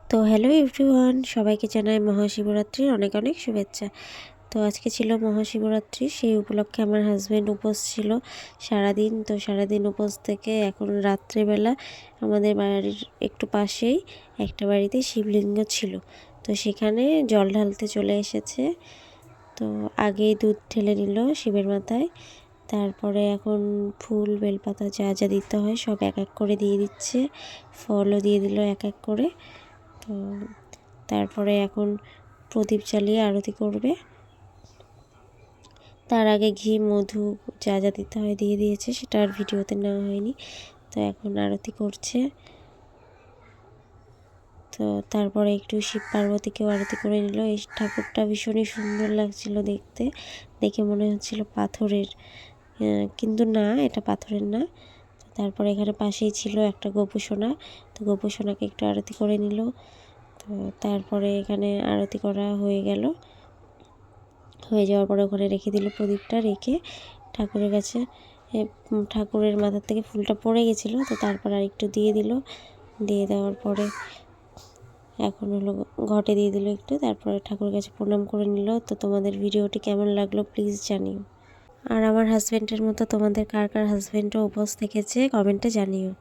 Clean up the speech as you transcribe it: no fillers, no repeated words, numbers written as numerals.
তো hello everyone, সবাইকে জানাই মহাশিবরাত্রির অনেক অনেক শুভেচ্ছা। তো আজকে ছিল মহাশিবরাত্রি, সেই উপলক্ষে আমার হাজব্যান্ড উপোস ছিল সারাদিন। তো সারাদিন উপোস থেকে এখন রাত্রেবেলা আমাদের বাড়ির একটু পাশেই একটা বাড়িতে শিবলিঙ্গ ছিল, তো সেখানে জল ঢালতে চলে এসেছে। তো আগেই দুধ ঢেলে নিল শিবের মাথায়, তারপরে এখন ফুল বেলপাতা যা যা দিতে হয় সব এক এক করে দিয়ে দিচ্ছে, ফলও দিয়ে দিল এক এক করে। তো তারপরে এখন প্রদীপ জ্বালিয়ে আরতি করবে। তার আগে ঘি মধু যা যা দিতে হয় দিয়ে দিয়েছে, সেটা আর ভিডিওতে নেওয়া হয়নি। তো এখন আরতি করছে। তো তারপরে একটু শিব পার্বতীকেও আরতি করে নিল। এই ঠাকুরটা ভীষণই সুন্দর লাগছিল দেখতে, দেখে মনে হচ্ছিল পাথরের, কিন্তু না, এটা পাথরের না। তারপরে এখানে পাশেই ছিল একটা গোপুসোনা, তো গোপুসোনাকে একটু আরতি করে নিল। তো তারপরে এখানে আরতি করা হয়ে গেল, হয়ে যাওয়ার পরে ওখানে রেখে দিল প্রদীপটা, রেখে ঠাকুরের কাছে ঠাকুরের মাথার থেকে ফুলটা পড়ে গেছিলো, তো তারপর আর একটু দিয়ে দিল। দিয়ে দেওয়ার পরে এখন হলো ঘটে দিয়ে দিল একটু, তারপরে ঠাকুরের কাছে প্রণাম করে নিল। তো তোমাদের ভিডিওটি কেমন লাগলো প্লিজ জানিও। আর আমার হাজব্যান্ডের মতো তোমাদের কার কার হাজব্যান্ডও উপোস থেকেছে কমেন্টে জানিও।